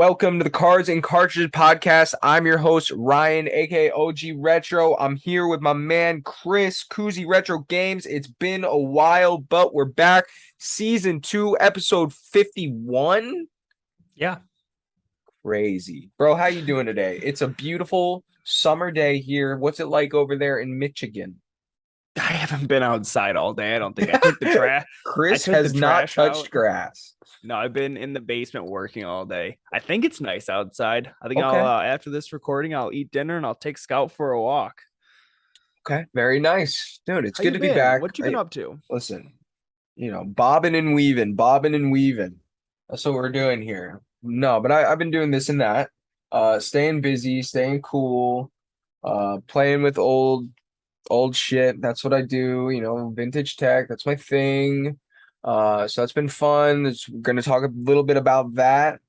Welcome to the Cards and Cartridges Podcast. I'm your host, Ryan, aka OG Retro. I'm here with my man, Chris, Koozie Retro Games. It's been a while, but we're back. Season 2, episode 51. Yeah. Crazy. Bro, how you doing today? It's a beautiful summer day here. What's it like over there in Michigan? I haven't been outside all day. I don't think I took the trash. Chris has not touched grass. No, I've been in the basement working all day. I think it's nice outside. I think Okay. I'll after this recording, I'll eat dinner and I'll take Scout for a walk. Okay, very nice. Dude, it's How good you to be been? back. What you been up to? Listen, bobbing and weaving, bobbing and weaving. That's what we're doing here. No, but I've been doing this and that. Staying busy, staying cool, playing with old shit. That's what I do, vintage tech. That's my thing. So that's been fun. We're gonna talk a little bit about that.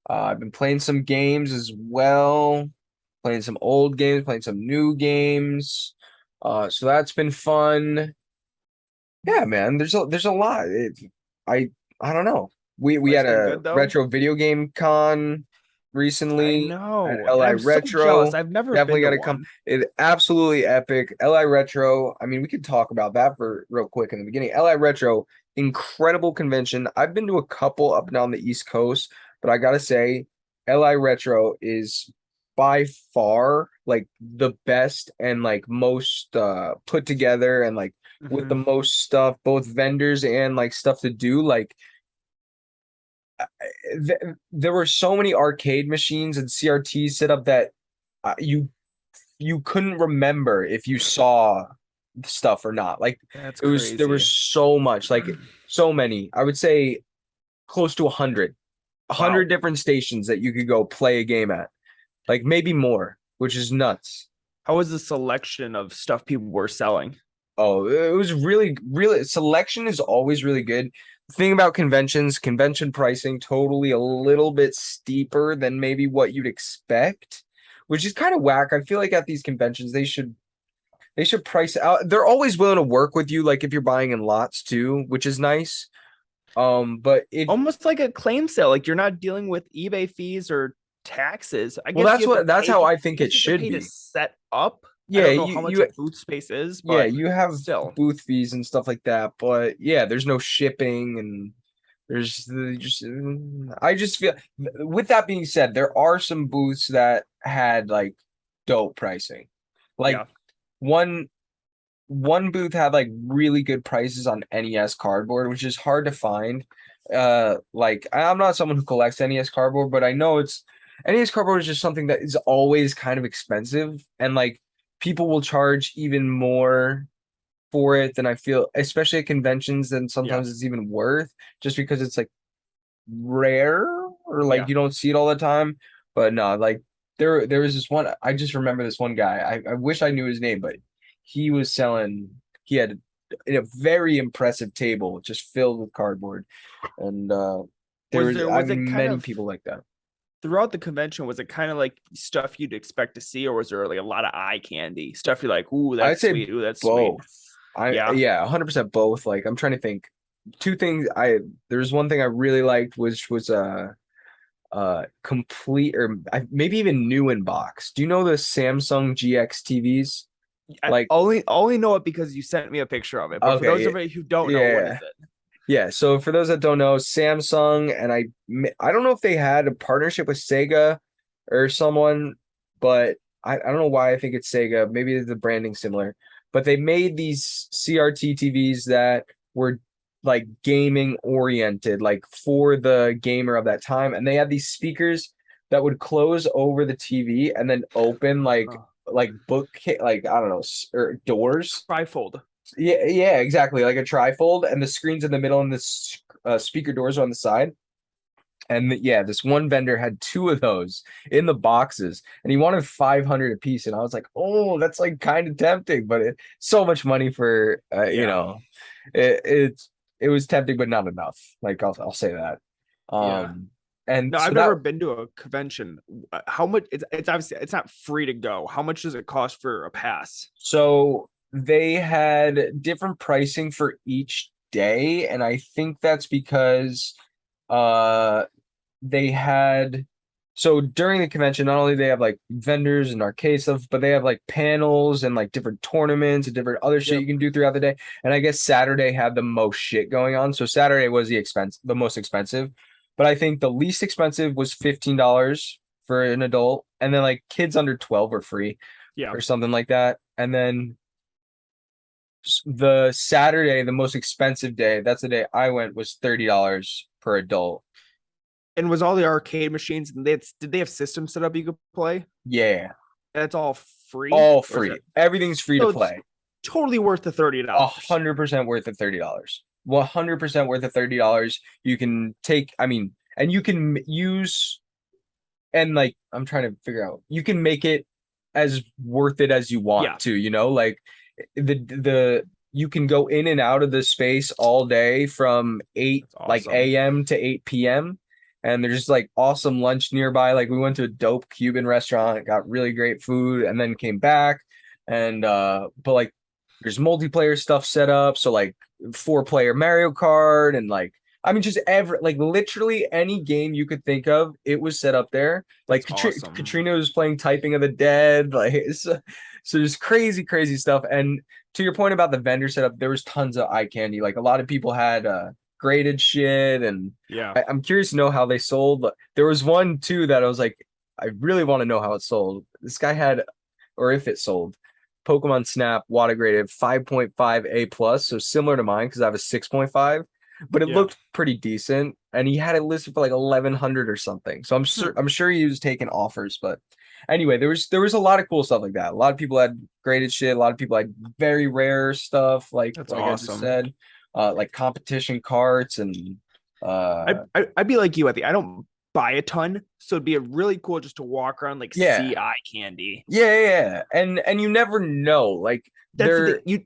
I've been playing some games as well, playing some old games, playing some new games. So that's been fun. Yeah, man. There's a lot. I don't know. We Life's had been a good, though? retro video game con I recently at know. LI I'm so Retro. jealous. I've never Definitely been got to to come. one. It absolutely epic. LI Retro. I mean, we could talk about that for real quick in the beginning. LI Retro, incredible convention. I've been to a couple up and down the East Coast, but I gotta say, LI Retro is by far like the best and like most put together and like with the Mhm. most stuff, both vendors and like stuff to do. Like there were so many arcade machines and CRTs set up that you couldn't remember if you saw stuff or not. Like That's there was crazy. so much, like so many. I would say close to 100, a Wow. hundred different stations that you could go play a game at, like maybe more, which is nuts. How was the selection of stuff people were selling? Oh, it was really selection is always really good. The thing about conventions, convention pricing totally a little bit steeper than maybe what you'd expect, which is kind of whack. I feel like at these conventions they should price out. They're always willing to work with you, like if you're buying in lots too, which is nice. But if Almost like a claim sale. Like you're not dealing with eBay fees or taxes. I well, guess you have to that's pay. how I think I it guess you have to should pay to be. set up. I Yeah, don't know how much a you booth space is, yeah, but you have still. booth fees and stuff like that, but yeah, there's no shipping and I just feel with that being said, there are some booths that had like dope pricing. Like Yeah. one one booth had like really good prices on NES cardboard, which is hard to find. Like I'm not someone who collects NES cardboard, but I know it's NES cardboard is just something that is always kind of expensive, and like people will charge even more for it than I feel, especially at conventions, than Yeah. sometimes it's even worth, just because it's like rare or like Yeah. you don't see it all the time. But no, like there was this one, I just remember this one guy. I wish I knew his name, but he had a very impressive table just filled with cardboard. And Was it kind many of people like that. throughout the convention, was it kind of like stuff you'd expect to see, or was there like a lot of eye candy? Stuff you're like, ooh, I'd that's say sweet. Ooh, that's sweet. both. I Yeah. Yeah, 100% both. Like I'm trying to think. Two things there's one thing I really liked, which was complete or maybe even new in box. Do you know the Samsung GX TVs? I Like, only know it because you sent me a picture of it. But for those okay, of you who don't know, what is yeah, it? yeah. So for those that don't know, Samsung and I don't know if they had a partnership with Sega or someone, but I don't know why I think it's Sega. Maybe the branding similar, but they made these CRT TVs that were like gaming oriented, like for the gamer of that time, and they had these speakers that would close over the TV and then open Oh, like like I don't know or doors. trifold. Yeah, yeah, exactly. Like a trifold, and the screen's in the middle, and the speaker doors are on the side. And yeah, this one vendor had two of those in the boxes, and he wanted 500 a piece. And I was like, oh, that's like kind of tempting, but so much money for Yeah. it, it's it was tempting, but not enough. Like I'll say that. Yeah. Um, and No, so I've that never been to a convention. How much? It's obviously it's not free to go. How much does it cost for a pass? so they had different pricing for each day, and I think that's because uh they had So during the convention, not only they have like vendors and arcade stuff, but they have like panels and like different tournaments and different other shit Yep. you can do throughout the day. And I guess Saturday had the most shit going on. So Saturday was the most expensive. But I think the least expensive was $15 for an adult. And then like kids under 12 are free Yeah. or something like that. And then the Saturday, the most expensive day, that's the day I went, was $30 per adult. And was all the arcade machines? Did they have systems set up you could play? Yeah, That's all free. all Or is free. it? Everything's free to So it's play. totally worth the $30. 100% worth the $30. 100% worth the $30. You can take, I mean, and you can use, and like, I'm trying to figure out, you can make it as worth it as you want Yeah. to, like you can go in and out of the space all day from 8 That's like awesome. a.m. to 8 p.m. And there's like awesome lunch nearby. Like we went to a dope Cuban restaurant, got really great food, and then came back. And but like there's multiplayer stuff set up. So like 4-player Mario Kart and like I mean just like literally any game you could think of, it was set up there. Like That's awesome. Katrina was playing Typing of the Dead, like so there's crazy stuff. And to your point about the vendor setup, there was tons of eye candy. Like a lot of people had graded shit, and Yeah. I'm curious to know how they sold. But there was one too that I was like, I really want to know how it sold. This guy had, or if it sold, Pokemon Snap water graded 5.5 A plus, so similar to mine because I have a 6.5, but it Yeah. looked pretty decent, and he had it listed for like 1100 or something. So I'm sure he was taking offers, but anyway, there was a lot of cool stuff like that. A lot of people had graded shit. A lot of people had very rare stuff, That's I just awesome. said, like competition carts and I'd be like you, I don't buy a ton, so it'd be really cool just to walk around, like yeah, see eye candy. yeah. And you never know, like That's the thing.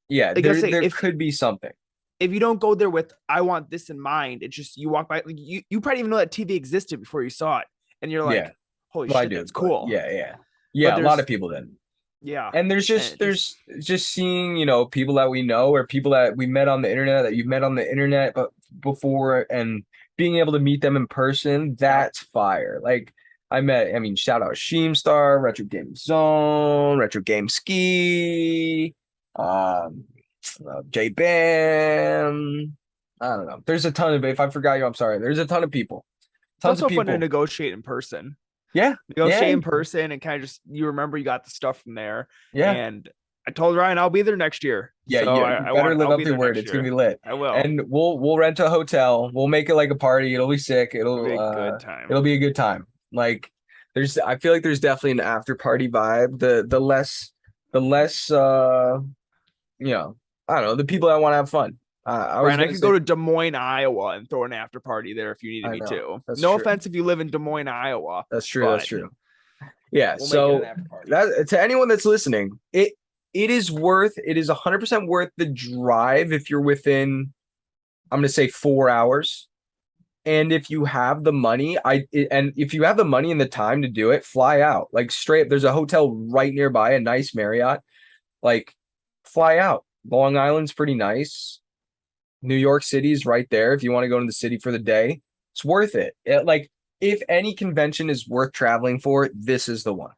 Like I say, there could be something. if you don't go there with I want this in mind, it's just you walk by, like you probably even know that TV existed before you saw it, and you're Yeah, like, holy well, I shit, do, that's but cool. yeah, But a lot there's of people did. yeah, And and it just there's just seeing, people that we know or people that we met on the internet that you've met on the internet but before, and being able to meet them in person, yeah, that's fire. Like I mean, shout out Sheemstar, Retro Game Zone, Retro Game Ski, um, J Bam. I don't know. There's a ton of, if I forgot you, I'm sorry. There's a ton of people. it's Tons of also fun to people. negotiate in person. Yeah. Negotiate Yeah. in person and kind of just you remember you got the stuff from there. Yeah. And I told Ryan I'll be there next year, Yeah, so you better live I'll up be to your there word. next It's gonna be year. lit. I will. And we'll rent a hotel. We'll make it like a party. It'll be sick. It'll be a good time. It'll be a good time. Like I feel like there's definitely an after party vibe. The less I don't know, the people that want to have fun. I was Brian, I gonna could say go to Des Moines, Iowa, and throw an after party there if you needed I me know. to. That's No true. offense if you live in Des Moines, Iowa, That's true. That's but true. Yeah, we'll make it an so after party. that to anyone that's listening, it is 100% worth the drive if you're within, I'm gonna say, 4 hours. And if you have the money, and if you have the money and the time to do it, fly out. Like straight, there's a hotel right nearby, a nice Marriott. Like fly out. Long Island's pretty nice. New York City's right there. If you want to go to the city for the day, it's worth it. Like if any convention is worth traveling for, this is the one.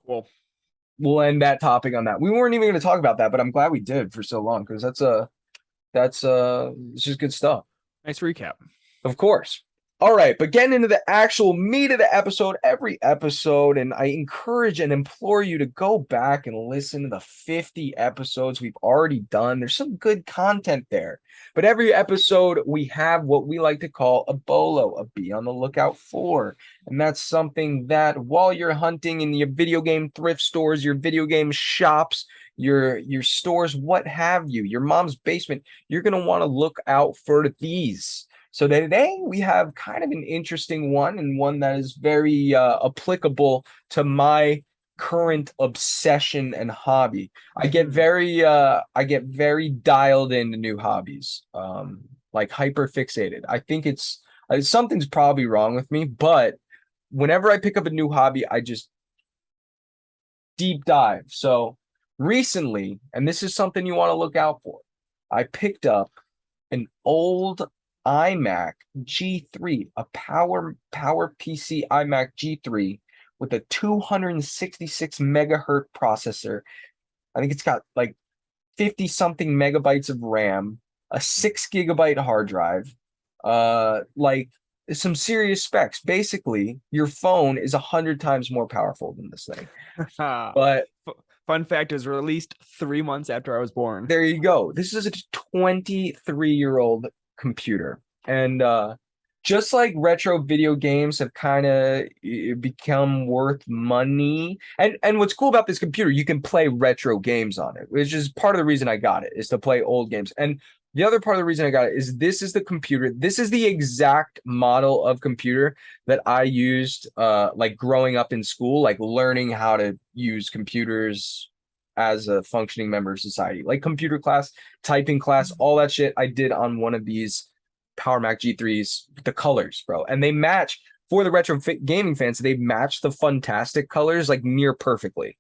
Cool. We'll end that topic on that. We weren't even going to talk about that, but I'm glad we did for so long because it's just good stuff. Nice recap. Of course. All right, but getting into the actual meat of the episode, every episode, and I encourage and implore you to go back and listen to the 50 episodes we've already done. There's some good content there. But every episode, we have what we like to call a BOLO, a be on the lookout for. And that's something that while you're hunting in your video game thrift stores, your video game shops, your stores, what have you, your mom's basement, you're going to want to look out for these. So today we have kind of an interesting one, and one that is very applicable to my current obsession and hobby. I get very dialed into new hobbies, like hyper fixated. I think it's something's probably wrong with me, but whenever I pick up a new hobby, I just deep dive. So recently, and this is something you want to look out for, I picked up an old iMac G3, a power PC iMac G3 with a 266 megahertz processor. I think it's got like 50 something megabytes of RAM, a 6 gigabyte hard drive, like some serious specs. Basically, your phone is 100 times more powerful than this thing. But fun fact, is released 3 months after I was born. there you go. This is a 23-year-old computer. And just like retro video games have kind of become worth money. And what's cool about this computer, you can play retro games on it, which is part of the reason I got it, is to play old games. And the other part of the reason I got it is this is the computer. This is the exact model of computer that I used like growing up in school, like learning how to use computers as a functioning member of society, like computer class, typing class, all that shit I did on one of these Power Mac G3s, the colors, bro. And they match, for the retro gaming fans, they match the fantastic colors like near perfectly.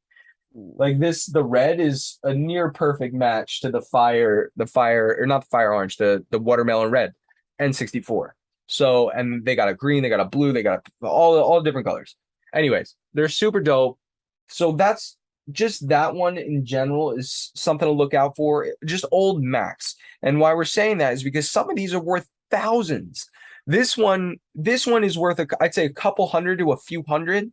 Like this, the red is a near perfect match to the fire, or not the fire orange, the watermelon red N64. So, and they got a green, they got a blue, they got all different colors. Anyways, they're super dope. So that's just that one in general is something to look out for. Just old Macs. And why we're saying that is because some of these are worth thousands. This one is worth I'd say a couple hundred to a few hundred.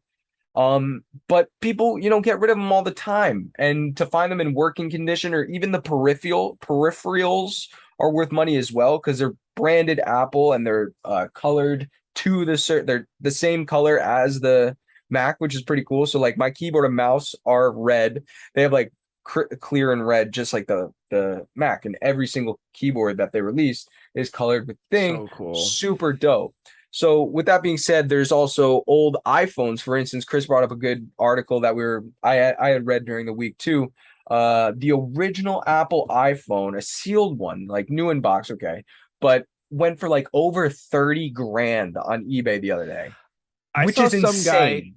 But people, get rid of them all the time. And to find them in working condition, or even the peripherals are worth money as well, because they're branded Apple and they're colored to they're the same color as the Mac, which is pretty cool. So like my keyboard and mouse are red. They have like clear and red, just like the Mac, and every single keyboard that they released is colored with thing. So cool. Super dope. So with that being said, there's also old iPhones. For instance, Chris brought up a good article that I had read during the week too. The original Apple iPhone, a sealed one, like new in box, okay, but went for like over 30 grand on eBay the other day, which is insane.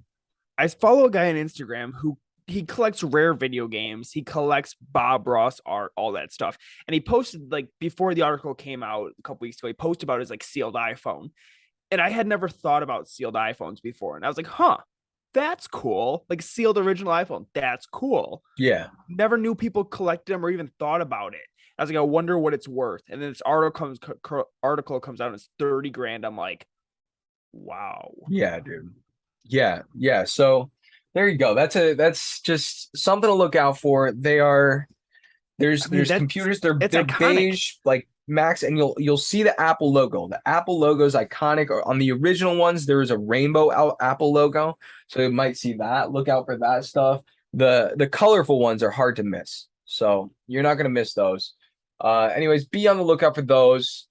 I follow a guy on Instagram who he collects rare video games. He collects Bob Ross art, all that stuff. And he posted, like, before the article came out a couple weeks ago, he posted about his like sealed iPhone. And I had never thought about sealed iPhones before. And I was like, that's cool. Like sealed original iPhone. That's cool. Yeah. Never knew people collected them or even thought about it. I was like, I wonder what it's worth. And then this article comes out and it's 30 grand. I'm like, wow. Yeah, dude. Yeah. So there you go. That's just something to look out for. There's computers, they're beige, like Macs, and you'll see the Apple logo. The Apple logo is iconic. On the original ones, there was a rainbow Apple logo, so you might see that. Look out for that stuff. The colorful ones are hard to miss, so you're not gonna miss those. Anyways, be on the lookout for those.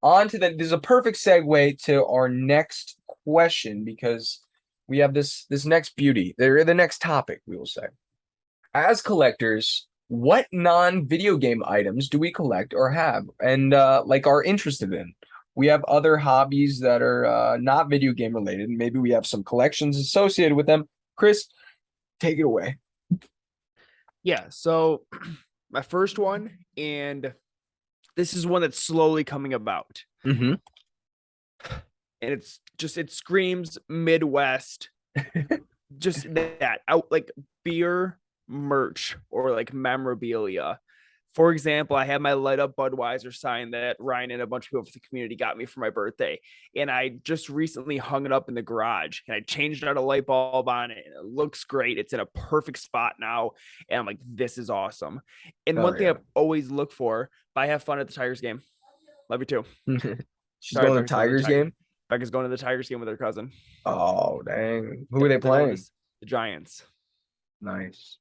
This is a perfect segue to our next question, because we have this next beauty. They're the next topic, we will say. As collectors, what non-video game items do we collect or have and like are interested in? We have other hobbies that are not video game related. Maybe we have some collections associated with them. Chris, take it away. Yeah, so my first one, and this is one that's slowly coming about. Mm-hmm. And it screams Midwest. Just that out, like beer merch or like memorabilia. For example, I have my light up Budweiser sign that Ryan and a bunch of people from the community got me for my birthday. And I just recently hung it up in the garage and I changed out a light bulb on it. And it looks great. It's in a perfect spot now. And I'm like, this is awesome. And one thing I've always looked for, but I have fun at the Tigers game. Love you too. She's going to the Tigers game? Becca's going to the Tigers game with her cousin. Oh, dang. Who are they playing? The Giants. Nice.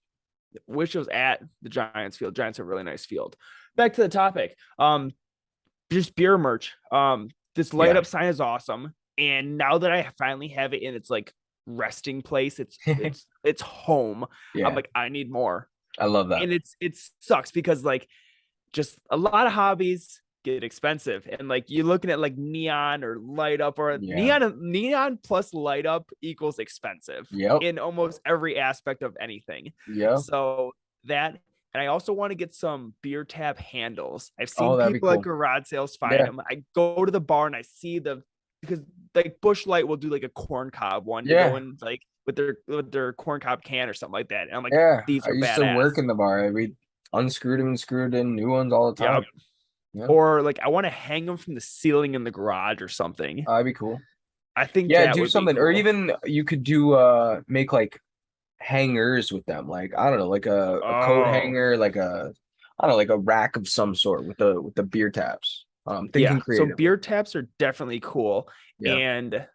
Wish it was at the Giants field. Giants have a really nice field. Back to the topic. Just beer merch. This light up sign is awesome. And now that I finally have it in its like resting place, it's home. Yeah. I'm like, I need more. I love that. And it sucks because like just a lot of hobbies get expensive, and like you're looking at like neon or light up, or neon plus light up equals expensive in almost every aspect of anything. So that, And I also want to get some beer tap handles. I've Oh, seen that'd be people at cool. garage sales find Yeah, them. I go to the bar and I see because like Bush Light will do like a corn cob one to go yeah, in like with their corn cob can or something like that. And I'm like, yeah. these I are used to badass. work in the bar. We unscrewed them and screwed in new ones all the Yeah. time. Yeah, Or like I want to hang them from the ceiling in the garage or something. that'd be cool. I think Yeah, that do would be something, or cool. even you could do make like hangers with them, like I don't know, like a coat Oh, hanger, like a I don't know, like a rack of some sort with the beer taps. yeah. Thinking So creatively. beer taps are definitely cool. Yeah. And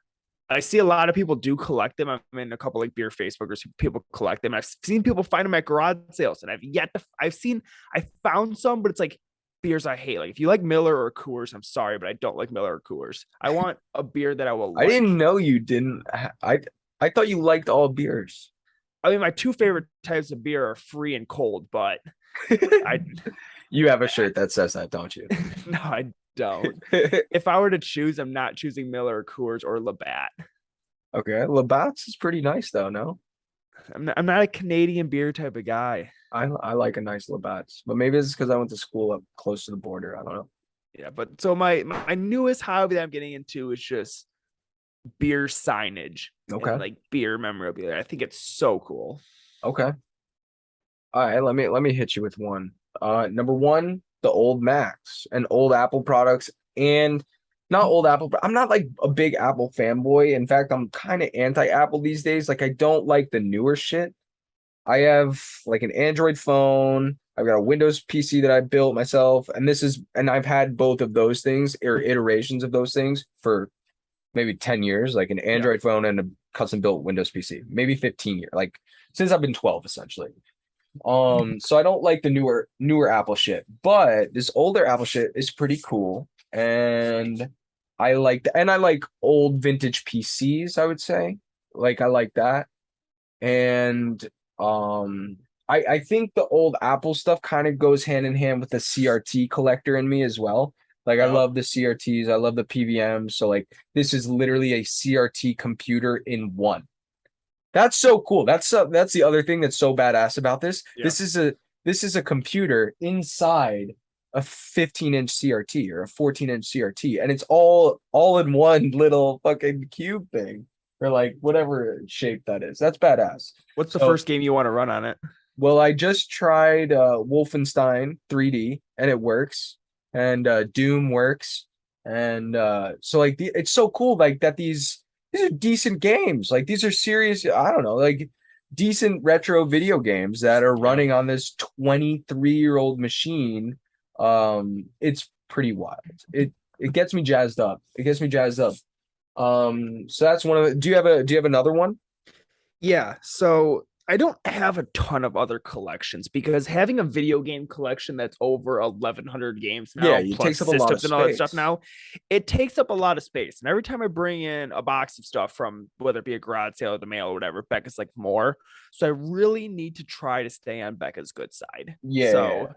I see a lot of people do collect them. I'm in a couple like beer Facebookers who people collect them. I've seen people find them at garage sales, and I found some, but it's like beers I hate. Like if you like Miller or Coors, I'm sorry, but I don't like Miller or Coors. I want a beer that I will I didn't like. know you didn't. I thought you liked all beers. I mean, my two favorite types of beer are free and cold, but I You have a shirt that says that, don't you? no, I don't. If I were to choose, I'm not choosing Miller or Coors or Labatt. Okay, Labatt's is pretty nice though. No, I'm not a Canadian beer type of guy. I like a nice Labatt's, but maybe it's because I went to school up close to the border. I don't know. Yeah, but so my newest hobby that I'm getting into is just beer signage and Okay, like beer memorabilia. I think it's so cool. okay. All right, let me hit you with one. Number one, the old Macs and old Apple products, and not old Apple. But I'm not like a big Apple fanboy. In fact, I'm kind of anti-Apple these days. Like I don't like the newer shit. I have like an Android phone. I've got a Windows PC that I built myself, and I've had both of those things or iterations of those things for maybe 10 years, like an Yeah. Android phone and a custom built Windows PC, maybe 15 years, like since I've been 12 essentially. So I don't like the newer Apple shit, but this older Apple shit is pretty cool. And I like old vintage PCs, I would say. Like I like that. And I think the old Apple stuff kind of goes hand in hand with the CRT collector in me as well. Like I Yep. love the CRTs, I love the PVMs. So like this is literally a CRT computer in one. That's so cool. That's the other thing that's so badass about this. Yeah. This is a computer inside a 15-inch CRT or a 14-inch CRT, and it's all in one little fucking cube thing or like whatever shape that is. That's badass. What's the So, first game you want to run on it? well, I just tried Wolfenstein 3D and it works, and Doom works, and so like it's so cool like that these are decent games. Like these are serious, I don't know, like decent retro video games that are Yeah. running on this 23-year-old machine. It's pretty wild. It gets me jazzed up. It gets me jazzed up. So that's one of the, do you have another one? Yeah. So I don't have a ton of other collections because having a video game collection that's over 1,100 games Yeah, now, it plus takes up a lot of systems and all that stuff space. now, it takes up a lot of space. And every time I bring in a box of stuff from whether it be a garage sale or the mail or whatever, Becca's like more. So I really need to try to stay on Becca's good side. Yeah.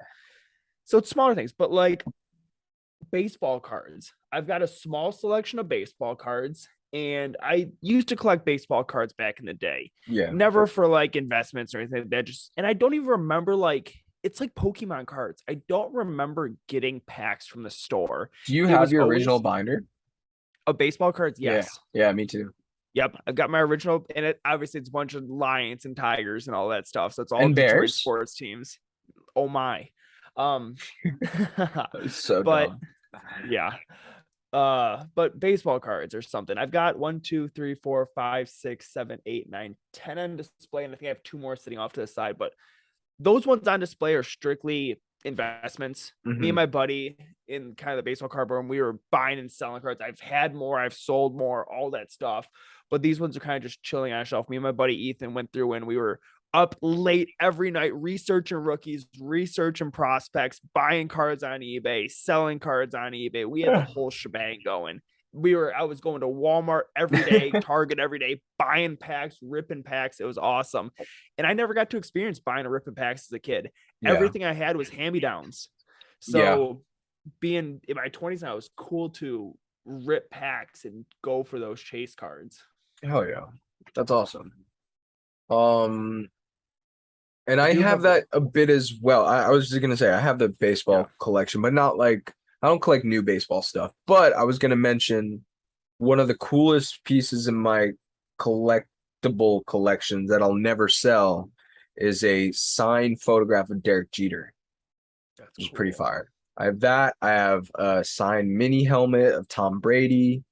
So it's smaller things, but like baseball cards. I've got a small selection of baseball cards, and I used to collect baseball cards back in the day. Yeah. Never for like investments or anything like that. And I don't even remember like it's like Pokemon cards. I don't remember getting packs from the store. Do you It have was your original always binder? a baseball cards. Yeah. Yes. Yeah, me too. Yep. I've got my original, and it obviously it's a bunch of Lions and Tigers and all that stuff. So it's all And Detroit Bears? sports teams. Oh my. Um, It's so but dumb. yeah. But baseball cards or something. I've got 1, 2, 3, 4, 5, 6, 7, 8, 9, 10 on display, and I think I have two more sitting off to the side. But those ones on display are strictly investments. Me and Hmm. my buddy in kind of the baseball card room, we were buying and selling cards. I've had more, I've sold more, all that stuff. But these ones are kind of just chilling on a shelf. Me and my buddy Ethan went through and we were up late every night researching rookies, researching prospects, buying cards on eBay, selling cards on eBay. We had the whole shebang going. I was going to Walmart every day, Target every day, buying packs, ripping packs. It was awesome. And I never got to experience buying or ripping packs as a kid. Yeah. Everything I had was hand-me-downs. Yeah. So being in my 20s now, it was cool to rip packs and go for those chase cards. Hell yeah. That's awesome. Um, And I I do have have that a bit as well. I was just gonna say I have the yeah. baseball collection, but not like I don't collect new baseball stuff. But I was gonna mention one of the coolest pieces in my collectible collections that I'll never sell is a signed photograph of Derek Jeter. That's It's pretty cool. fire. I have that. I have a signed mini helmet of Tom Brady.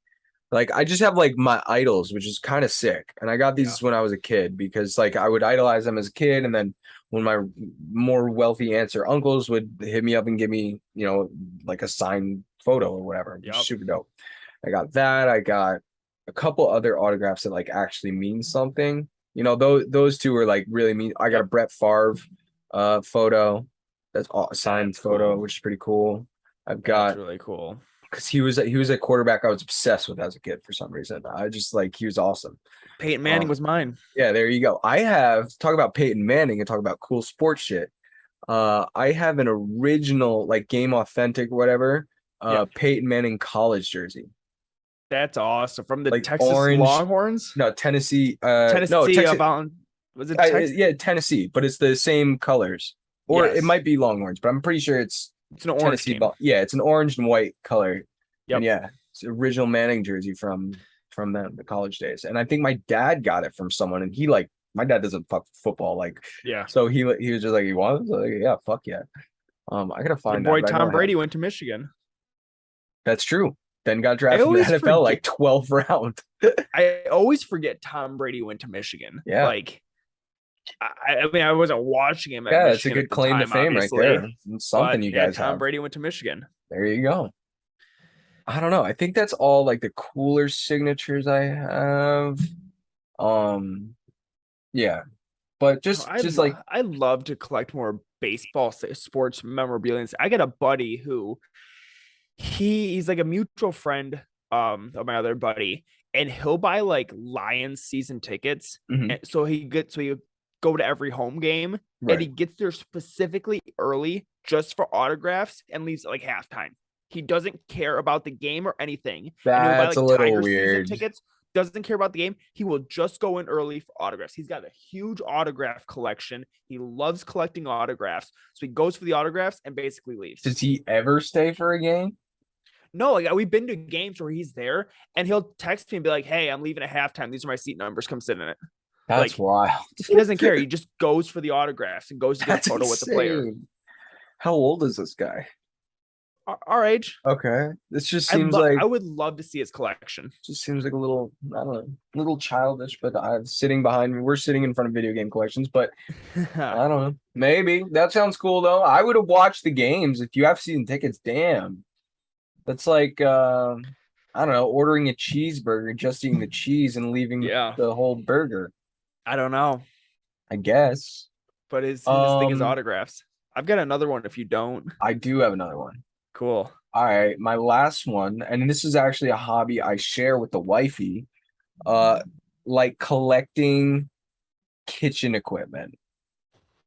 Like I just have like my idols, which is kind of sick. And I got Yeah. these when I was a kid because like I would idolize them as a kid, and then when my more wealthy aunts or uncles would hit me up and give me, like a signed photo or whatever. It was Yep. super dope. I got that. I got a couple other autographs that like actually mean something. Those two are like really mean. I got a Yep. Brett Favre photo. That's all a signed That's photo, cool. which is pretty cool. I've That's got really cool. because he was a quarterback I was obsessed with as a kid for some reason. I just like he was awesome. Peyton Manning Um, was mine. yeah, there you go. I have talk about Peyton Manning and talk about cool sports shit. I have an original like game authentic whatever Yep. Peyton Manning college jersey, That's awesome. From the like Texas orange. Longhorns, No, Tennessee. No, Tennessee. Texas. Was it Texas? Yeah, Tennessee, but it's the same colors, or it Yes. might be Longhorns, but I'm pretty sure it's It's an orange Tennessee. team. Yeah, it's an orange and white color. And Yep. yeah, it's the original Manning jersey from the college days. And I think my dad got it from someone, and he like my dad doesn't fuck football, like Yeah. so he was just like he wants like yeah fuck yeah. I gotta Your find that, boy but I know Tom I have. Brady went to Michigan. That's true. Then got I drafted in the always NFL forget. like 12th round. I always forget Tom Brady went to Michigan. Yeah, Like, I mean, I wasn't watching him at yeah, that's a Michigan at good the claim to time, fame right there. obviously. It's something But you yeah, guys Tom have. Brady went to Michigan. There you go. I don't know. I think that's all like the cooler signatures I have. Um, yeah, but just like I love to collect more baseball sports memorabilia. I got a buddy who he's like a mutual friend of my other buddy, and he'll buy like Lions season tickets. mhm, And so he go to every home game, and right. he gets there specifically early just for autographs and leaves at like halftime. He doesn't care about the game or anything. And he'll buy That's a like little Tiger season weird. tickets, doesn't care about the game. He will just go in early for autographs. He's got a huge autograph collection. He loves collecting autographs. So he goes for the autographs and basically leaves. Does he ever stay for a game? No, like we've been to games where he's there and he'll text me and be like, "Hey, I'm leaving at halftime. These are my seat numbers. Come sit in it." That's Like wild. he doesn't care. He just goes for the autographs and goes to get a That's photo with the player. insane. How old is this guy? Our age. Okay. This I would love to see his collection. just seems like a little, I don't know, a little childish, but I'm sitting behind me. We're sitting in front of video game collections, but I don't know. Maybe. That sounds cool though. I would have watched the games if you have season tickets. Damn. That's like I don't know, ordering a cheeseburger, just eating the cheese and leaving Yeah, the whole burger, I don't know, I guess. but his thing is Um, autographs. I've got another one if you don't. I do have another one. Cool. All right, my last one, and this is actually a hobby I share with the wifey, uh, like collecting kitchen equipment.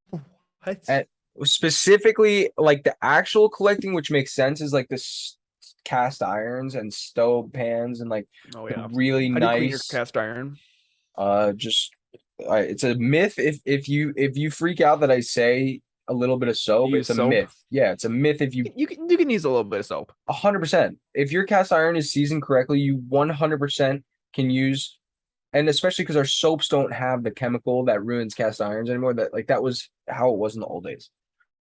What? And specifically like the actual collecting, which makes sense, is like this cast irons and stove pans and like Oh the yeah. really How do you clean your nice cast iron? just it's a myth if you freak out that I say a little bit of soap, You use it's a soap. myth. Yeah, it's a myth if you You can use a little bit of soap. 100%. If your cast iron is seasoned correctly, you 100% can use, and especially because our soaps don't have the chemical that ruins cast irons anymore. That was how it was in the old days.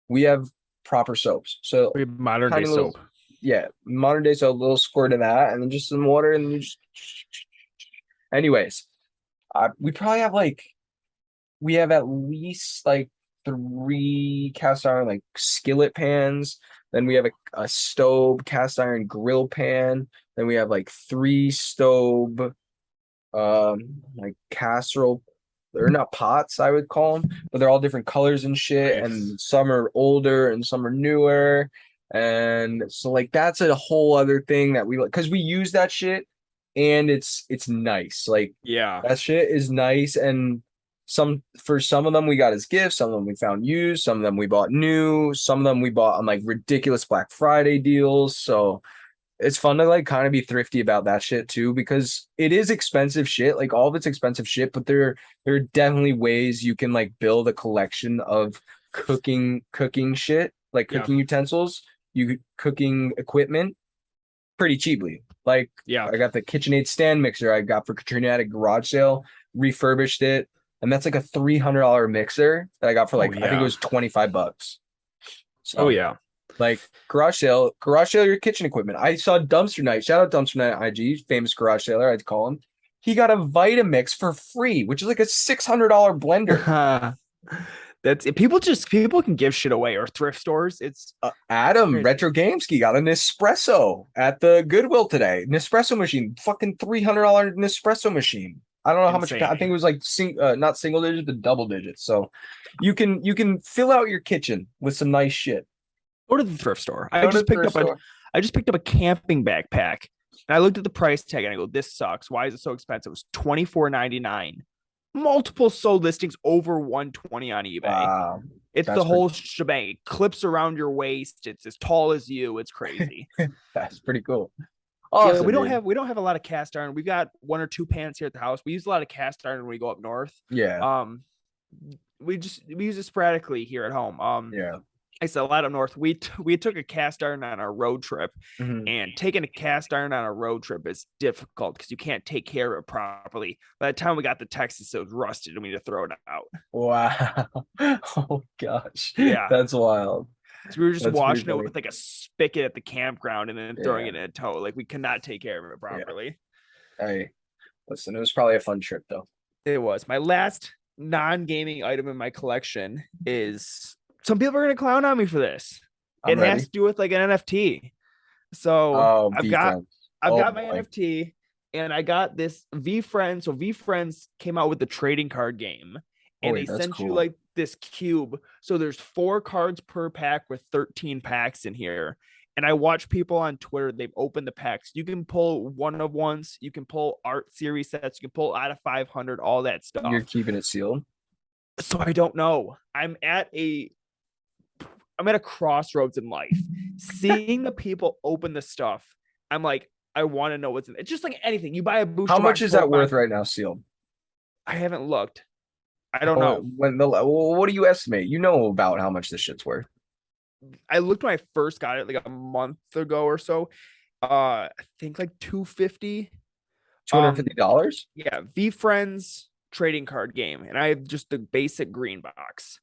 We have proper soaps. So We have modern day tiny little, soap. yeah, modern day, so a little squirt of that, and then just some water, and you just. Anyways, we probably have like we have at least like three cast iron like skillet pans. Then we have a stove cast iron grill pan. Then we have like three stove like casserole. They're not pots, I would call them, but they're all different colors and shit. Nice. And some are older and some are newer. And so like that's a whole other thing that we like because we use that shit and it's nice. Like Yeah. that shit is nice. And for some of them we got as gifts, some of them we found used, some of them we bought new, some of them we bought on like ridiculous Black Friday deals. So it's fun to like kind of be thrifty about that shit too, because it is expensive shit. Like all of it's expensive shit, but there are definitely ways you can like build a collection of cooking shit, like Yeah. cooking utensils, cooking equipment pretty cheaply. Like Yeah. I got the KitchenAid stand mixer I got for Katrina at a garage sale, refurbished it, and that's like a $300 mixer that I got for like I think it was $25. Oh So yeah. like garage sale your kitchen equipment. I saw Dumpster Night. Shout out Dumpster Night IG, famous garage sailor, I'd call him. He got a Vitamix for free, which is like a $600 blender. That's it. People can give shit away, or thrift stores. It's Adam crazy. Retro Gamesky got a Nespresso at the Goodwill today. Nespresso machine, fucking $300 Nespresso machine. I don't know how much. Insane. I think it was like not single digits, but double digits. So you can fill out your kitchen with some nice shit. Go to the thrift store. Go to the thrift store. I just picked up a camping backpack. And I looked at the price tag and I go, this sucks. Why is it so expensive? It was $24.99. Multiple sold listings over $120 on eBay. Wow. It's the whole shebang. It clips around your waist. It's as tall as you. It's crazy. That's pretty cool. Awesome, yeah, we don't have a lot of cast iron. We've got 1 or 2 pans here at the house. We use a lot of cast iron when we go up north. Yeah. We use it sporadically here at home. Yeah. I said a lot up north. We took a cast iron on our road trip, and taking a cast iron on a road trip is difficult because you can't take care of it properly. By the time we got to Texas, it was rusted and we had to throw it out. Wow. Oh gosh. Yeah. That's wild. So we were just washing it with like a spigot at the campground and then throwing it in a tow. Like we could not take care of it properly. Yeah. Hey, listen, it was probably a fun trip though. It was. My last non-gaming item in my collection is, some people are going to clown on me for this. It has to do with like an NFT. So I've got my NFT, and I got this VeeFriends. So VeeFriends came out with the trading card game, and they sent you like this cube. So there's 4 cards per pack with 13 packs in here. And I watch people on Twitter, they've opened the packs. You can pull 1-of-1s, you can pull art series sets, you can pull out of 500, all that stuff. You're keeping it sealed? So I don't know. I'm at a crossroads in life. Seeing the people open the stuff, I'm like, I want to know what's in it. It's just like anything. You buy a booster. How much is that worth right now, sealed? I haven't looked. I don't know. What do you estimate? You know about how much this shit's worth. I looked when I first got it like a month ago or so. I think like $250. $250? Yeah, VeeFriends trading card game, and I have just the basic green box.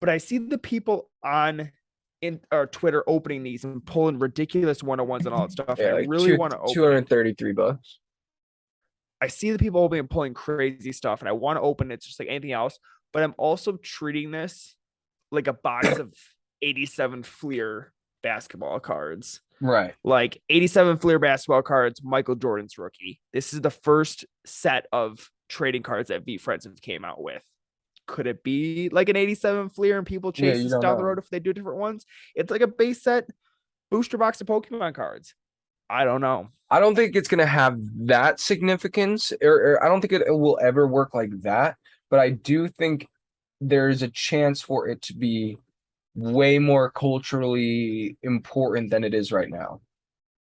But I see the people on Twitter opening these and pulling ridiculous 1-of-1s and all that stuff. Yeah, I really want to open $233. I see the people opening and pulling crazy stuff, and I want to open it just like anything else. But I'm also treating this like a box of 87 Fleer basketball cards. Right. Like 87 Fleer basketball cards, Michael Jordan's rookie. This is the first set of trading cards that VeeFriends have came out with. Could it be like an 87 Fleer and people chase this down the road if they do different ones? It's like a base set booster box of Pokemon cards. I don't know. I don't think it's going to have that significance, or I don't think it will ever work like that. But I do think there's a chance for it to be way more culturally important than it is right now.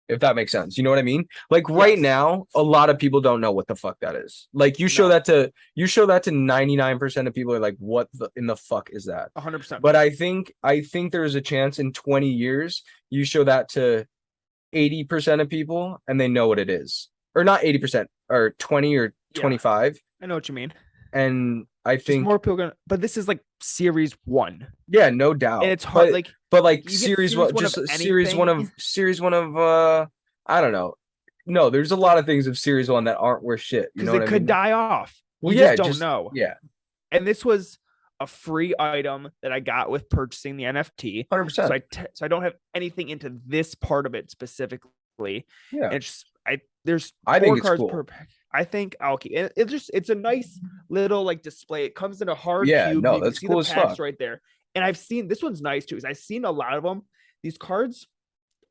If that makes sense. You know what I mean? Like right now, a lot of people don't know what the fuck that is. Like you show that to 99% of people are like, what in the fuck is that? 100%. But I think there's a chance in 20 years you show that to 80% of people and they know what it is. Or not 80%, or 20 or 25. I know what you mean. And I think more people but this is like series 1. Yeah, no doubt. And it's hard, but series one of I don't know. No, there's a lot of things of series 1 that aren't worth shit. You know what I mean? It could die off. Well, you just don't know. Yeah. And this was a free item that I got with purchasing the NFT. 100%. So I don't have anything into this part of it specifically. Yeah. And there's 4 cards it's cool. per pack. I think I'll keep it. It's a nice little like display. It comes in a hard cube. No, that's cool as fuck. Right there. And I've seen this one's nice too, because I've seen a lot of them. These cards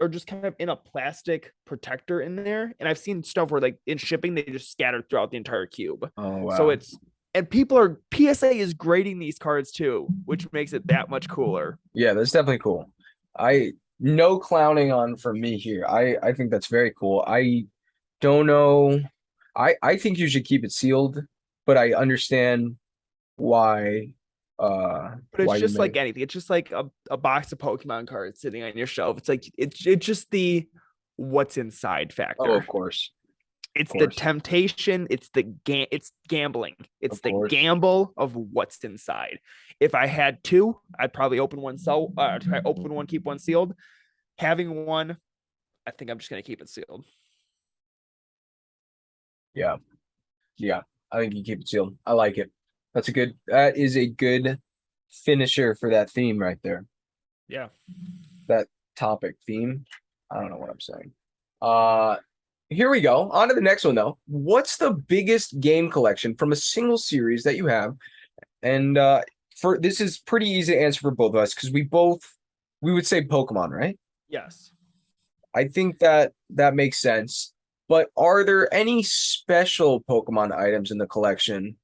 are just kind of in a plastic protector in there. And I've seen stuff where like in shipping, they just scattered throughout the entire cube. Oh wow. So PSA is grading these cards too, which makes it that much cooler. Yeah, that's definitely cool. I no clowning on from me here. I think that's very cool. I don't know. I think you should keep it sealed, but I understand why But it's why you just may. like anything. It's just like a box of Pokemon cards sitting on your shelf. It's like it's just the what's inside Oh, factor. of course. Of It's the course. temptation. It's gambling. It's Of the course. gamble of what's inside. If I had two, I'd probably open one sell. Open one, keep one sealed. Having one, I think I'm just gonna keep it sealed. Yeah. Yeah. I think you keep it sealed. I like it. That is a good finisher for that theme right there. Yeah. That topic theme. I don't know what I'm saying. Uh Here we go. On to the next one though. What's the biggest game collection from a single series that you have? And for this is pretty easy to answer for both of us because we would say Pokemon, right? Yes. I think that makes sense. But are there any special Pokemon items in the collection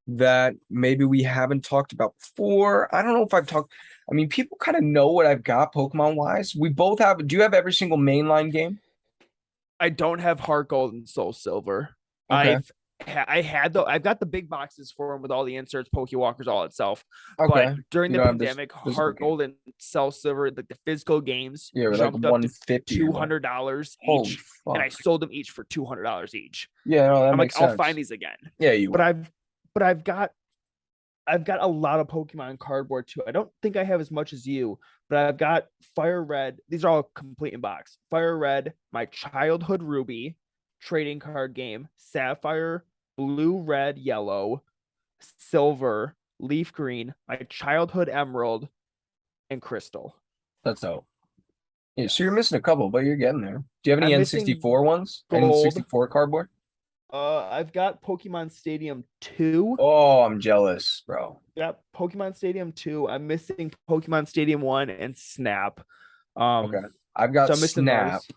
that maybe we haven't talked about before? I don't know if I've talked. I mean, people kind of know what I've got Pokemon wise. We both have. Do you have every single mainline game? I don't have Heart Gold and Soul Silver. Okay. I've got the big boxes for them with all the inserts, Pokewalkers, all itself. But Okay. during You the don't have this pandemic, physical Heart game. Gold and Soul Silver, like the physical games, Yeah, we're like jumped up to 150 or what? $200 Holy each, and I fuck. sold them each for $200 each. Yeah, no, that I'm like, makes I'll find sense. these again. Yeah, you But will. I've got a lot of Pokemon cardboard too. I don't think I have as much as you, but I've got Fire Red. These are all complete in box. Fire Red, my childhood Ruby trading card game, Sapphire, Blue, Red, Yellow, Silver, Leaf Green, my childhood Emerald, and Crystal. That's dope. Yeah, Yeah. so you're missing a couple, but you're getting there. Do you have any I'm missing N64 ones? Any gold. 64 cardboard? I've got Pokemon Stadium 2. Oh, I'm jealous, bro. Yep, Pokemon Stadium 2. I'm missing Pokemon Stadium 1 and Snap. Okay. Um, I've so got I'm missing Snap. those.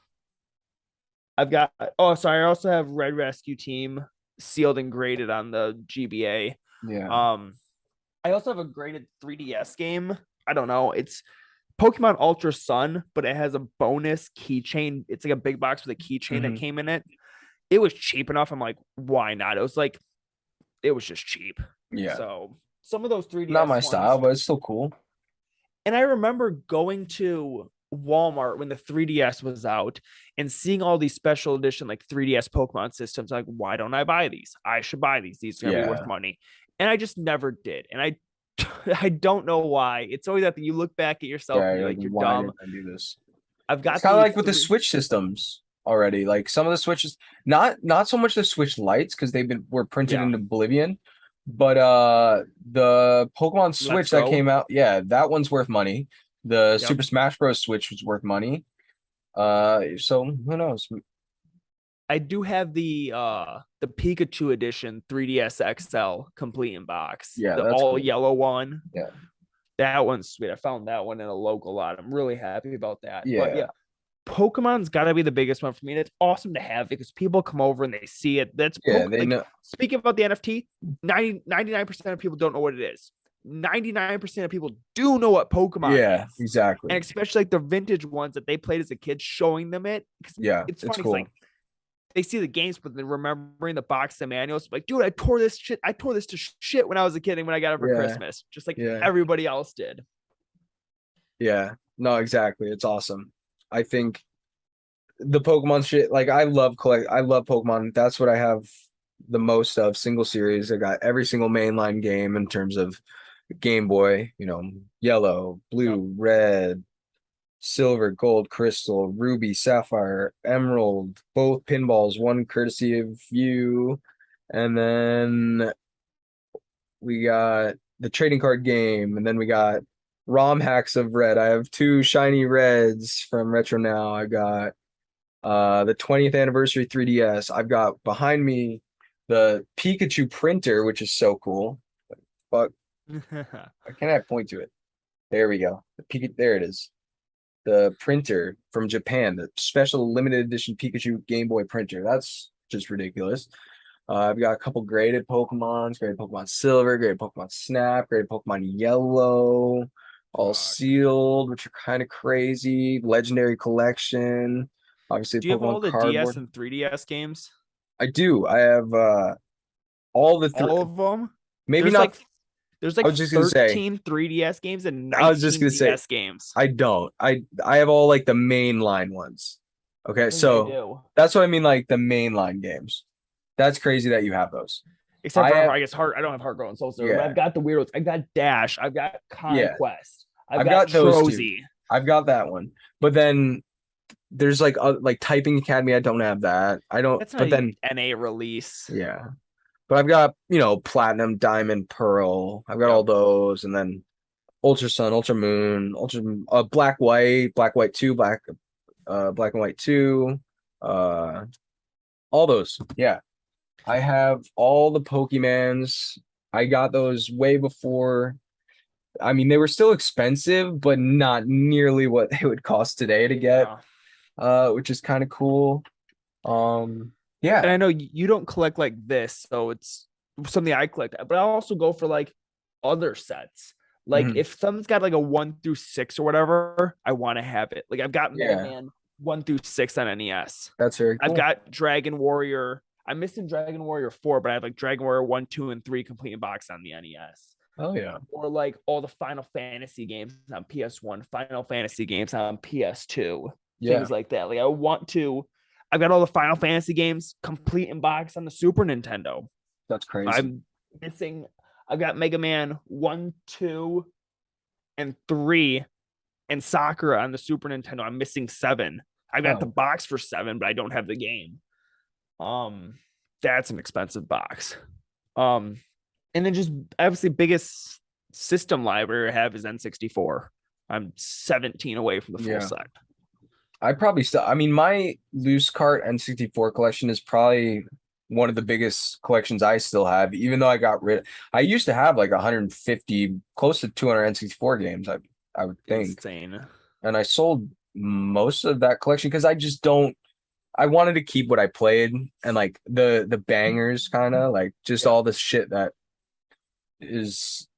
I've got oh sorry, I also have Red Rescue Team sealed and graded on the GBA. Yeah. Um, I also have a graded 3DS game. I don't know. It's Pokemon Ultra Sun, but it has a bonus keychain. It's like a big box with a keychain that Hmm. came in it. It was cheap enough. I'm like, why not? It was just cheap. Yeah. So some of those Not 3DS my style, ones. but it's still cool. And I remember going to Walmart when the 3DS was out and seeing all these special edition like 3DS Pokemon systems. Like, why don't I buy these? I should buy these. These are gonna be worth Yeah. money. And I just never did. And I don't know why. It's always that you look back at yourself Yeah, and you're you're like, like, you're why dumb. didn't I do this? I've It's got kind of the like with the three. Switch systems already. Like some of the Switches, not so much the Switch Lights because were printed Yeah, in Oblivion, but the Pokemon let's Switch that go. came out, yeah, that one's worth money. The Yep. Super Smash Bros. Switch was worth money. So who knows? I do have the Pikachu edition 3DS XL complete in box. Yeah, The that's all cool. yellow one. Yeah, That one's sweet. I found that one in a local lot. I'm really happy about that. But yeah, yeah, Pokemon's got to be the biggest one for me. And it's awesome to have because people come over and they see it. That's yeah. They like know. speaking about the NFT, 99% of people don't know what it is. 99% of people do know what Pokemon Yeah, is. exactly. And especially like the vintage ones that they played as a kid, showing them it. Yeah, It's it's funny. It's cool. like they see the games, but then remembering the box and manuals, like, dude, I tore this shit. I tore this to shit when I was a kid and when I got it for Yeah, Christmas, just like yeah, everybody else did. yeah. No, exactly. It's awesome. I think the Pokemon shit, like I love Pokemon. That's what I have the most of single series. I got every single mainline game in terms of Game Boy, yellow, Yep. blue, red, silver, gold, crystal, ruby, sapphire, emerald, both pinballs, one courtesy of you. And then we got the trading card game, and then we got ROM hacks of red. I have two shiny reds from Retro Now. I got the 20th anniversary 3DS. I've got behind me the Pikachu printer, which is so cool. But I cannot point to it. There we go. There it is. The printer from Japan, the special limited edition Pikachu Game Boy printer. That's just ridiculous. I've got a couple graded Pokemons, graded Pokemon Silver, graded Pokemon Snap, graded Pokemon Yellow. all Fuck. sealed, which are kind of crazy. Legendary Collection, obviously Do you have all Pokemon the DS cardboard. and 3DS games? I do. I have all the three. All of them? Maybe There's not. like there's I like was just gonna say. 13 3DS games and I was just 19 gonna say. DS games. I don't. I have all like the mainline ones. Okay, I think I so do. that's what I mean, like the mainline games. That's crazy that you have those. Except I for have, I guess Heart. I don't have Heart Gold and Soul Silver, but yeah, I've got the weird ones. I've got Dash. I've got yeah. Conquest. I've I've got got those two. Trozy. I've got that one. But then there's like Typing Academy. I don't have that. I don't. That's not But a then NA release. yeah. But I've got Platinum, Diamond, Pearl. I've got all Yep. those, and then Ultra Sun, Ultra Moon, Ultra Black White, Black White 2, Black and White 2, uh all those. Yeah. I have all the Pokemans. I got those way before. I mean, they were still expensive, but not nearly what they would cost today to get, Yeah. which is kind of cool. Um, And yeah, I know you don't collect like this, so it's something I collect. But I also go for like other sets. Like mhm, if something's got like a 1 through 6 or whatever, I want to have it. Like I've got Mega yeah, Man 1 through 6 on NES. that's very I've cool. got Dragon Warrior. I'm missing Dragon Warrior 4, but I have like Dragon Warrior 1, 2, and 3 complete in box on the NES. Oh yeah, Or like all the Final Fantasy games on PS1, Final Fantasy games on PS2, yeah, things like that. Like I've got all the Final Fantasy games complete in box on the Super Nintendo. that's crazy. I'm missing, I've got Mega Man 1, 2, and 3 and Sakura on the Super Nintendo. I'm missing 7. I've got the Oh, box for 7, but I don't have the game. Um, that's an expensive box. Um, and then just obviously biggest system library I have is N64. I'm 17 away from the full yeah. set. I probably still. I mean, my loose cart N64 collection is probably one of the biggest collections I still have, even though I got rid. I used to have like 150, close to 200 N64 games. I would think, Insane. and I sold most of that collection because I just don't. I wanted to keep what I played and like the bangers, kind of like just Yeah. all the shit that is.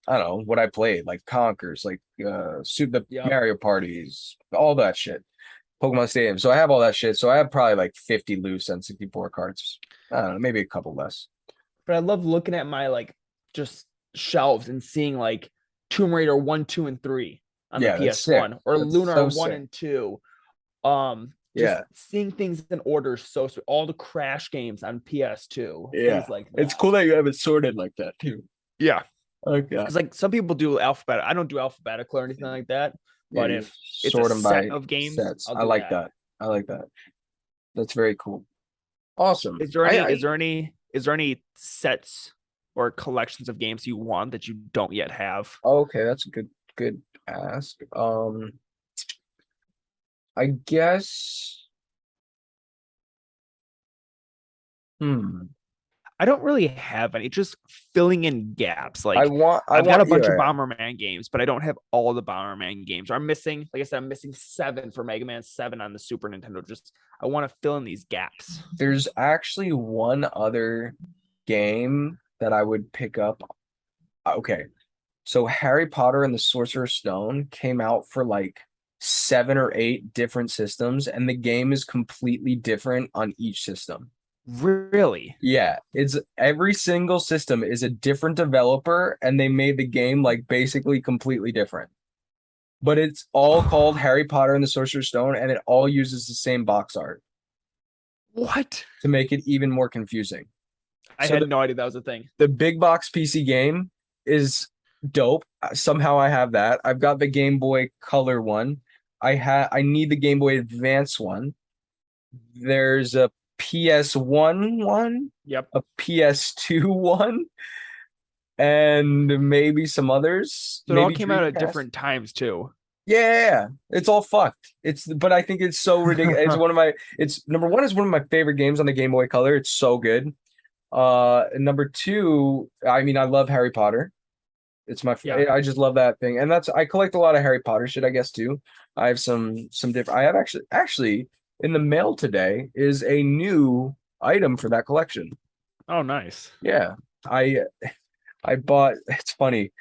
I don't know what I played, like Conkers, like the Yep. Mario parties, all that shit. Pokemon Stadium. So I have all that shit. So I have probably like 50 loose N64 cards. I don't know, maybe a couple less. But I love looking at my like just shelves and seeing like Tomb Raider 1, 2, and 3 on the Yeah, that's sick. PS1 or That's Lunar so 1 sick. and 2. Just Yeah, seeing things in order so all the Crash games on PS2, yeah. things like It's that. cool that you have it sorted like that too. Yeah. Okay. Because like some people do alphabetical. I don't do alphabetical or anything like that. Yeah, But you if it's a sort them set by of games, sets. I'll I do like that. that. I like that. That's very cool. Awesome. Is there any I is there any sets or collections of games you want that you don't yet have? okay, that's a good ask. I guess hmm. I don't really have any, just filling in gaps. I Like want I I've got want a bunch of yeah. Bomberman games, but I don't have all the Bomberman games. I'm missing, like I said, I'm missing 7 for Mega Man 7 on the Super Nintendo. Just I want to fill in these gaps. There's actually one other game that I would pick up. Okay. So Harry Potter and the Sorcerer's Stone came out for like 7 or 8 different systems, and the game is completely different on each system. Really? Yeah, it's every single system is a different developer, and they made the game like basically completely different. But it's all called Harry Potter and the Sorcerer's Stone, and it all uses the same box art What? to make it even more confusing. I So had no idea that was a thing. the big box PC game is dope. Somehow I have that. I've got the Game Boy Color one. I need the Game Boy Advance one. There's a PS1 one, Yep. a PS2 one, and maybe some others. So it all Maybe came out at Dreamcast. different times too. Yeah, it's all fucked. But I think it's so ridiculous. It's one of my it's number one is one of my favorite games on the Game Boy Color. It's so good. Number two, I mean, I love Harry Potter. It's Yeah. I just love that thing. And I collect a lot of Harry Potter shit, I guess, too. I have some different I have actually in the mail today is a new item for that collection. Oh, nice. Yeah. I I bought it's funny.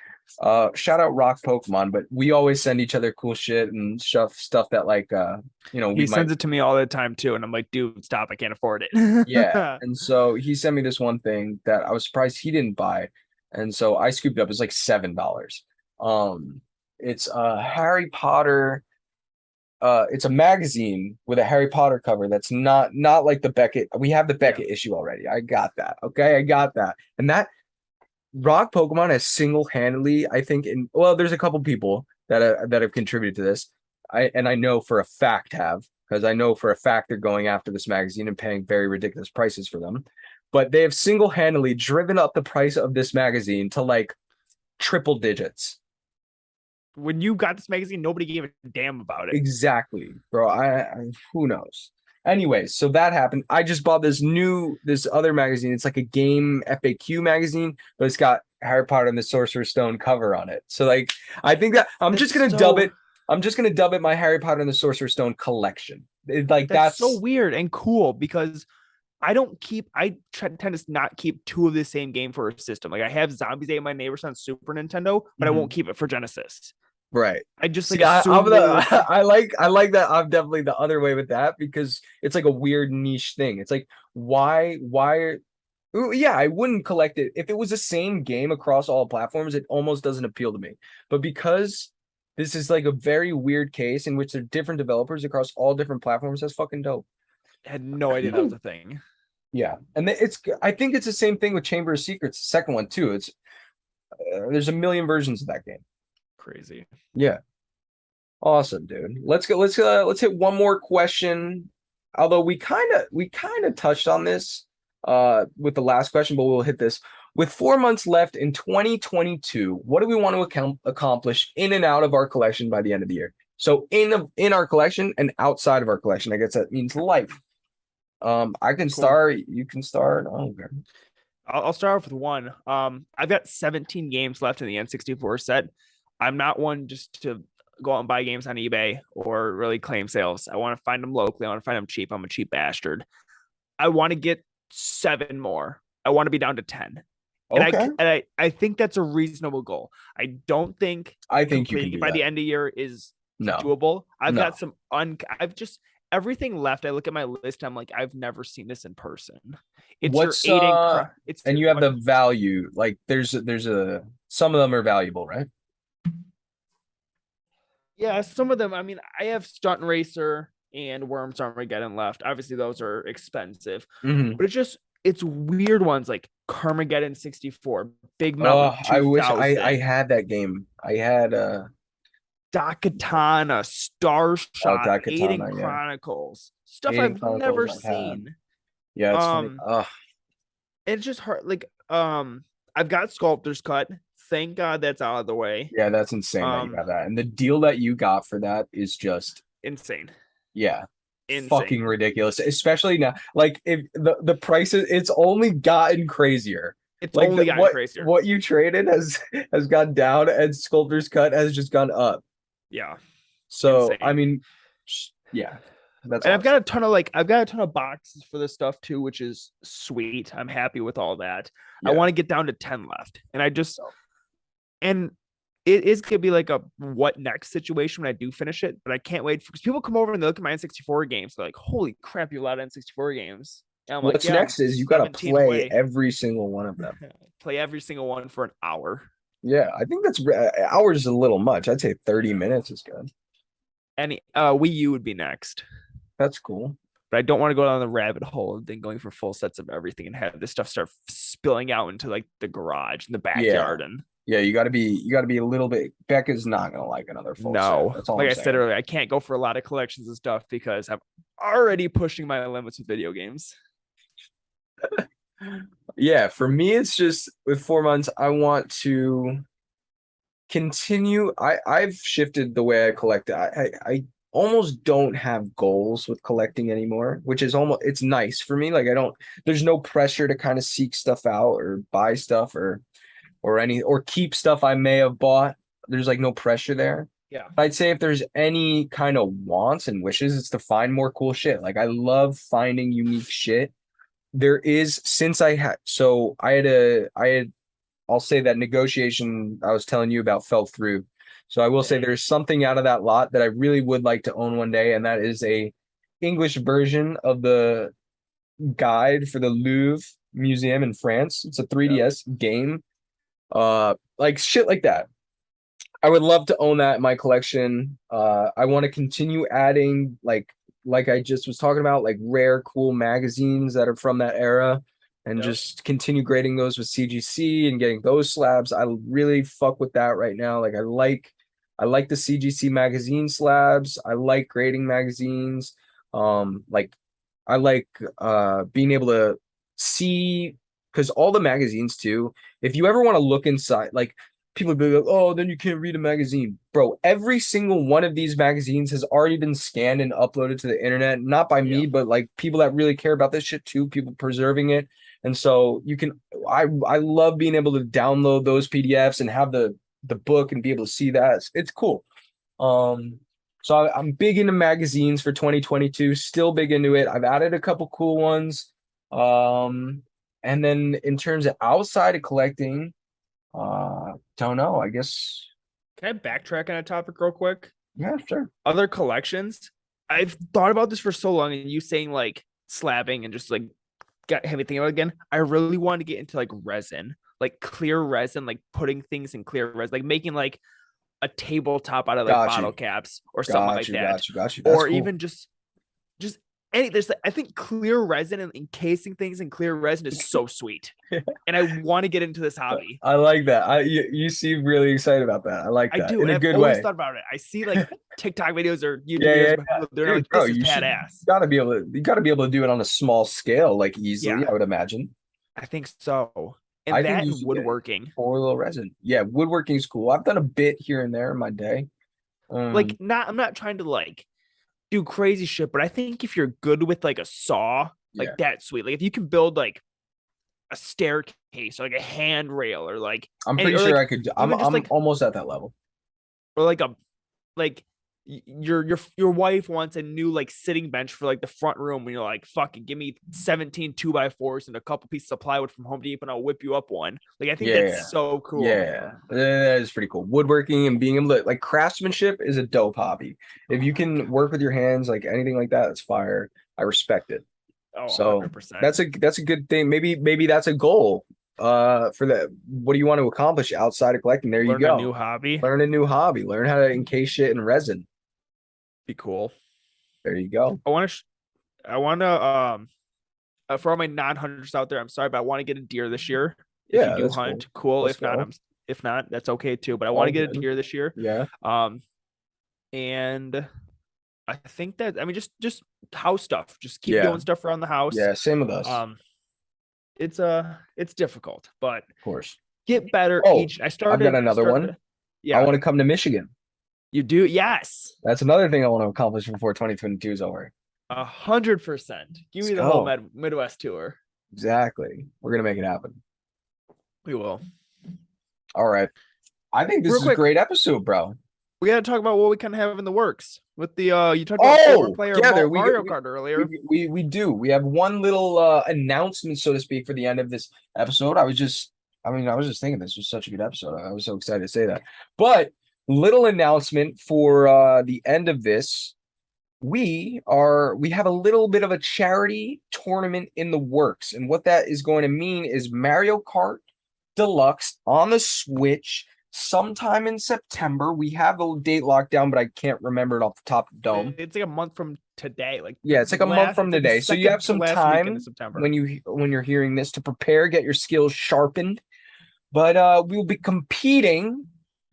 Shout out Rock Pokemon, but we always send each other cool shit and stuff that like we He might. sends it to me all the time too, and I'm like, dude, stop! I can't afford Yeah. it. And so he sent me this one thing that I was surprised he didn't buy. And so I scooped up. It's like $7. It's Harry Potter. It's a magazine with a Harry Potter cover that's not like the Beckett. We have the Beckett issue already. I got that. Okay, I got that. And that Rock Pokemon has single-handedly, I think, there's a couple people that have contributed to this. I know for a fact because I know for a fact they're going after this magazine and paying very ridiculous prices for them. But they have single-handedly driven up the price of this magazine to like triple digits. When you got this magazine, nobody gave a damn about it. Exactly, bro. I who knows? Anyways, so that happened. I just bought this other magazine. It's like a game FAQ magazine, but it's got Harry Potter and the Sorcerer's Stone cover on it. So like, I think that I'm just gonna dub it. I'm just gonna dub it my Harry Potter and the Sorcerer's Stone collection. That's so weird and cool because I tend to not keep two of the same game for a system. Like I have Zombies Ate My Neighbors on Super Nintendo, but I won't keep it for Genesis. Right. I just like I like that. I'm definitely the other way with that because it's like a weird niche thing. It's like why yeah, I wouldn't collect it if it was the same game across all platforms. It almost doesn't appeal to me. But because this is like a very weird case in which they're different developers across all different platforms, that's fucking dope. I had no idea that was a thing. Yeah, and I think it's the same thing with Chamber of Secrets, the second one too. It's there's a million versions of that game. Crazy. Yeah. Awesome, dude. Let's hit one more question. Although we kind of touched on this with the last question, but we'll hit this. With 4 months left in 2022, what do we want to accomplish in and out of our collection by the end of the year? So in our collection and outside of our collection, I guess that means life. I can start. You can start. Oh, okay. I'll start off with one. I've got 17 games left in the N64 set. I'm not one just to go out and buy games on eBay or really claim sales. I want to find them locally. I want to find them cheap. I'm a cheap bastard. I want to get 7 more. I want to be down to 10. Okay. And I think that's a reasonable goal. I think completing by the end of the year is doable. I've got some I've just everything left. I look at my list. I'm like, I've never seen this in person. It's and you have the value. Like there's some of them are valuable, right? Yeah, some of them. I mean, I have Stunt Racer and Worms Armageddon left. Obviously, those are expensive, but it's weird ones like Carmageddon 64, Big Mountain 2000. I wish I had that game. I had Dakatana, Starshot, Aiden Chronicles, stuff I've never seen. Yeah, it's funny. It's just hard. Like, I've got Sculptor's Cut. Thank God that's out of the way. Yeah, that's insane that you got that. And the deal that you got for that is just insane. Yeah. Insane. Fucking ridiculous. Especially now. Like if the prices, it's only gotten crazier. It's like only gotten crazier. What you traded has gone down and Sculptor's Cut has just gone up. Yeah. So insane. I mean, yeah. That's and awesome. I've got a ton of boxes for this stuff too, which is sweet. I'm happy with all that. Yeah. I want to get down to 10 left. And it is going to be like a what next situation when I do finish it, but I can't wait because people come over and they look at my N64 games. They're like, holy crap, you allowed N64 games. And I'm What's next is you got to play every single one of them. Play every single one for an hour. Yeah, I think that's hours is a little much. I'd say 30 minutes is good. And Wii U would be next. That's cool. But I don't want to go down the rabbit hole of then going for full sets of everything and have this stuff start spilling out into like the garage and the backyard and you got to be a little bit. Becca's not gonna like another full set. That's all like I said earlier, I can't go for a lot of collections and stuff because I'm already pushing my limits with video games. Yeah, for me, it's just with 4 months, I want to continue. I've shifted the way I collect. I almost don't have goals with collecting anymore, which is it's nice for me. Like there's no pressure to kind of seek stuff out or buy stuff or keep stuff I may have bought. There's like no pressure there. Yeah. I'd say if there's any kind of wants and wishes, it's to find more cool shit. Like I love finding unique shit. There is, since I had I'll say that negotiation I was telling you about fell through. So I will say there's something out of that lot that I really would like to own one day, and that is a English version of the guide for the Louvre Museum in France. It's a 3DS game. Like shit like that. I would love to own that in my collection. I want to continue adding like I just was talking about, like rare, cool magazines that are from that era, and just continue grading those with CGC and getting those slabs. I really fuck with that right now. Like I like the CGC magazine slabs. I like grading magazines. Like I like being able to see, because all the magazines too, if you ever want to look inside, like people be like, oh, then you can't read a magazine. Bro, every single one of these magazines has already been scanned and uploaded to the internet, not by me, but like people that really care about this shit too, people preserving it. And so you can, I love being able to download those PDFs and have the book and be able to see that. It's cool. So I'm big into magazines for 2022, still big into it. I've added a couple cool ones. And then in terms of outside of collecting, don't know, I guess. Can I backtrack on a topic real quick? Yeah, sure. Other collections. I've thought about this for so long, and you saying like slabbing and just like got me thinking about it again. I really wanted to get into like resin, like clear resin, like putting things in clear resin, like making like a tabletop out of like bottle caps or something like that. Got you. Or cool. Even just any, there's like, I think clear resin and encasing things in clear resin is so sweet. And I want to get into this hobby. I like that. You seem really excited about that. I like that. I do. In a good way. I've always way. thought about it. I see like TikTok videos or YouTube videos. They're dude, like, bro, this is badass. You gotta be able to do it on a small scale, like easily, I would imagine. I think so. And that and woodworking. For a little resin. Yeah, woodworking is cool. I've done a bit here and there in my day. I'm not trying to like do crazy shit, but I think if you're good with like a saw, like that's sweet. Like if you can build like a staircase or like a handrail or like I'm pretty sure I could. I'm almost at that level. Or like your wife wants a new like sitting bench for like the front room, and you're like, fucking give me 17 2x4s and a couple pieces of plywood from Home Depot and I'll whip you up one. Like I think that's so cool. Yeah, that is pretty cool. Woodworking and being able to like craftsmanship is a dope hobby. If you can work with your hands, like anything like that, it's fire. I respect it. Oh, so 100%. That's a good thing. Maybe that's a goal for that. What do you want to accomplish outside of collecting? There you go. Learn a new hobby. Learn how to encase shit in resin. Be cool. There you go. I want to for all my non-hunters out there, I'm sorry, but I want to get a deer this year. If you do hunt, cool. If not, that's okay too. But I want to get a deer this year. Yeah. And I think that, I mean, just house stuff. Just keep doing stuff around the house. Yeah, same with us. It's difficult, but of course, get better each. I've got another one. Yeah, I want to come to Michigan. You do? Yes. That's another thing I want to accomplish before 2022 is over. 100%. Give me the whole Midwest tour. Exactly. We're gonna make it happen. We will. All right. I think this is a great episode, bro. We got to talk about what we kind of have in the works with the you talked about player Mario Kart earlier. We do. We have one little announcement, so to speak, for the end of this episode. I was just thinking this was such a good episode. I was so excited to say that. But little announcement for the end of this. We have a little bit of a charity tournament in the works, and what that is going to mean is Mario Kart Deluxe on the Switch sometime in September. We have a date locked down, but I can't remember it off the top of the dome. It's like a month from today. It's like a month from today. So you have some time when you're hearing this to prepare, get your skills sharpened. But we'll be competing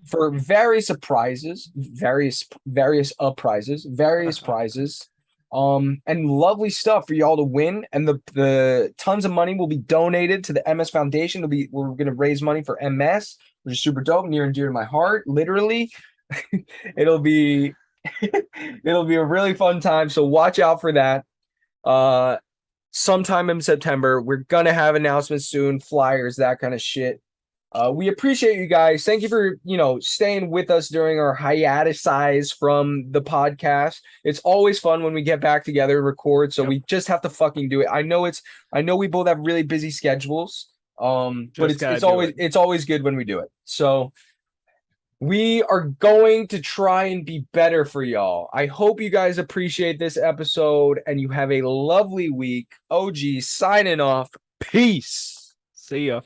for various prizes, and lovely stuff for y'all to win. And the tons of money will be donated to the MS Foundation. We're gonna raise money for MS, which is super dope, near and dear to my heart. Literally, it'll be a really fun time. So watch out for that. Sometime in September, we're gonna have announcements soon, flyers, that kind of shit. We appreciate you guys. Thank you for, staying with us during our hiatus from the podcast. It's always fun when we get back together and record. So we just have to fucking do it. I know we both have really busy schedules. But Just gotta do it. it's always good when we do it. So we are going to try and be better for y'all. I hope you guys appreciate this episode and you have a lovely week. OG signing off. Peace. See ya.